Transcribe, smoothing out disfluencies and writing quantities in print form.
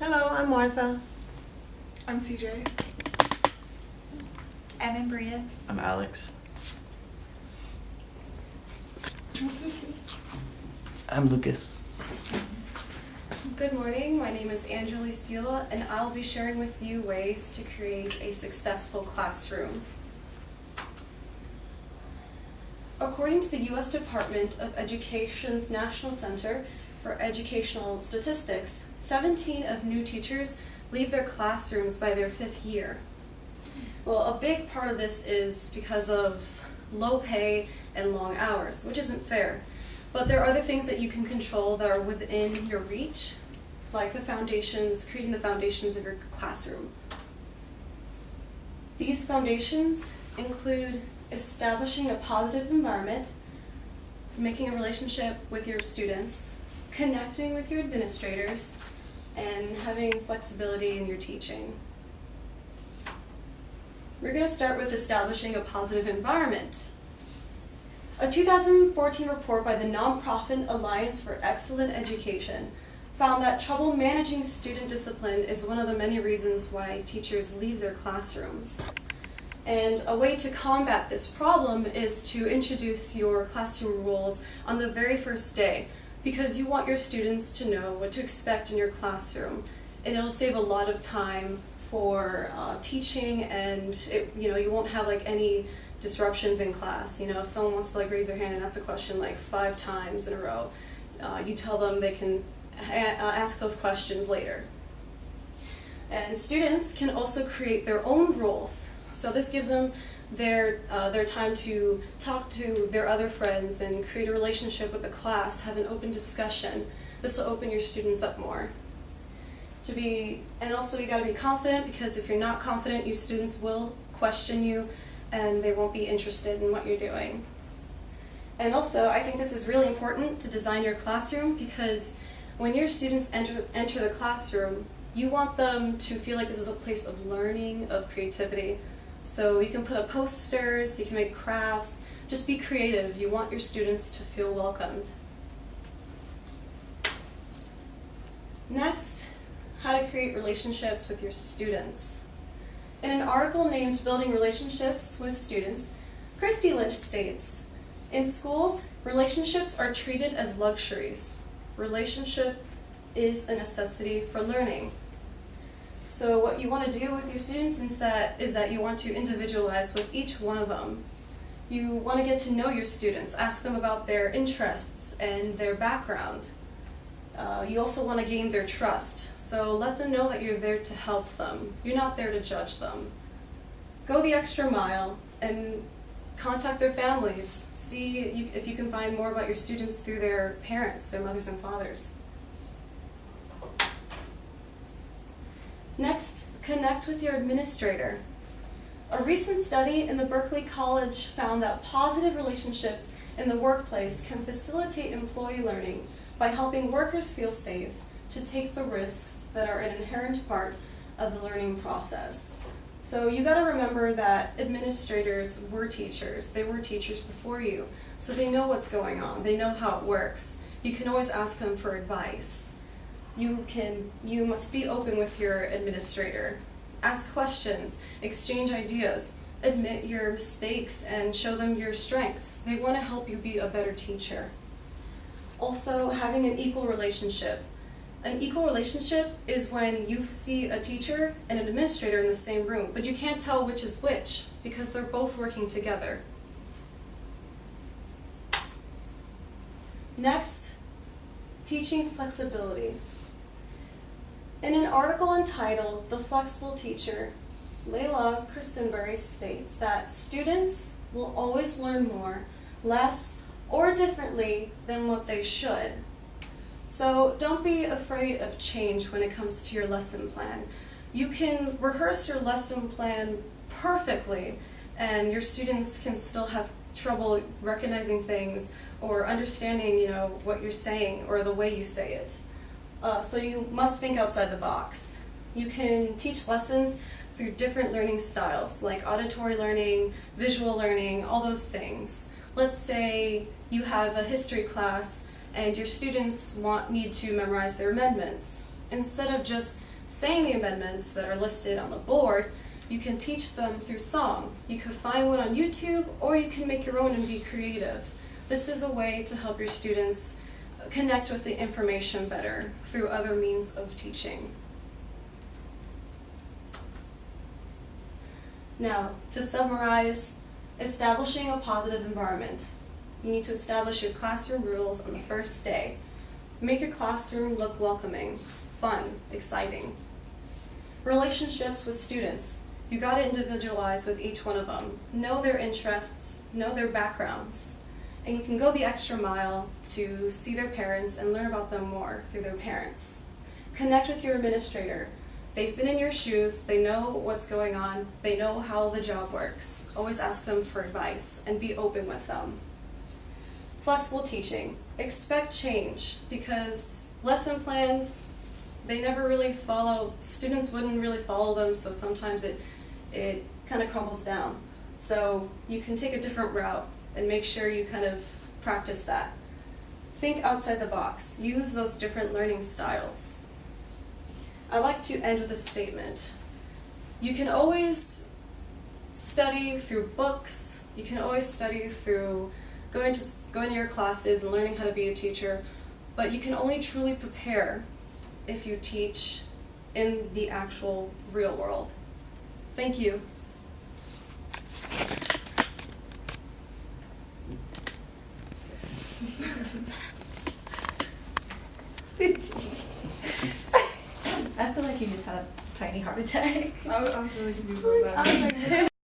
Hello, I'm Martha. I'm CJ. I'm Bria. I'm Alex. I'm Lucas. Good morning, my name is Angela Spila, and I'll be sharing with you ways to create a successful classroom. According to the U.S. Department of Education's National Center for Educational Statistics, 17 of new teachers leave their classrooms by their 5th year. Well, a big part of this is because of low pay and long hours, which isn't fair. But there are other things that you can control that are within your reach, like the foundations, creating the foundations of your classroom. These foundations include establishing a positive environment, making a relationship with your students, connecting with your administrators, and having flexibility in your teaching. We're going to start with establishing a positive environment. A 2014 report by the nonprofit Alliance for Excellent Education found that trouble managing student discipline is one of the many reasons why teachers leave their classrooms. And a way to combat this problem is to introduce your classroom rules on the very first day, because you want your students to know what to expect in your classroom, and it'll save a lot of time for teaching, and you won't have any disruptions in class. If someone wants to raise their hand and ask a question 5 times in a row, you tell them they can ask those questions later. And students can also create their own rules. So this gives them their time to talk to their other friends and create a relationship with the class, have an open discussion. This will open your students up more. And also you gotta be confident, because if you're not confident, your students will question you and they won't be interested in what you're doing. And also, I think this is really important to design your classroom, because when your students enter the classroom, you want them to feel like this is a place of learning, of creativity. So you can put up posters, you can make crafts, just be creative. You want your students to feel welcomed. Next, how to create relationships with your students. In an article named Building Relationships with Students, Christy Lynch states, "In schools, relationships are treated as luxuries. Relationship is a necessity for learning." So what you want to do with your students is that you want to individualize with each one of them. You want to get to know your students, ask them about their interests and their background. You also want to gain their trust, so let them know that you're there to help them. You're not there to judge them. Go the extra mile and contact their families. See if you can find more about your students through their parents, their mothers and fathers. Next, connect with your administrator. A recent study in the Berkeley College found that positive relationships in the workplace can facilitate employee learning by helping workers feel safe to take the risks that are an inherent part of the learning process. So you got to remember that administrators were teachers. They were teachers before you, so they know what's going on. They know how it works. You can always ask them for advice. You must be open with your administrator. Ask questions, exchange ideas, admit your mistakes, and show them your strengths. They want to help you be a better teacher. Also, having an equal relationship. An equal relationship is when you see a teacher and an administrator in the same room, but you can't tell which is which because they're both working together. Next, teaching flexibility. In an article entitled "The Flexible Teacher," Layla Christenberry states that students will always learn more, less, or differently than what they should. So don't be afraid of change when it comes to your lesson plan. You can rehearse your lesson plan perfectly, and your students can still have trouble recognizing things or understanding, what you're saying or the way you say it. So you must think outside the box. You can teach lessons through different learning styles, like auditory learning, visual learning, all those things. Let's say you have a history class and your students need to memorize their amendments. Instead of just saying the amendments that are listed on the board, you can teach them through song. You could find one on YouTube, or you can make your own and be creative. This is a way to help your students connect with the information better through other means of teaching. Now, to summarize, establishing a positive environment. You need to establish your classroom rules on the first day. Make your classroom look welcoming, fun, exciting. Relationships with students. You gotta individualize with each one of them. Know their interests, know their backgrounds, and you can go the extra mile to see their parents and learn about them more through their parents. Connect with your administrator. They've been in your shoes, they know what's going on, they know how the job works. Always ask them for advice and be open with them. Flexible teaching. Expect change, because lesson plans, they never really follow, students wouldn't really follow them, so sometimes it kind of crumbles down. So you can take a different route and make sure you kind of practice that. Think outside the box. Use those different learning styles. I like to end with a statement. You can always study through books, you can always study through going to your classes and learning how to be a teacher, but you can only truly prepare if you teach in the actual real world. Thank you. I feel like you just had a tiny heart attack. I was really confused about that.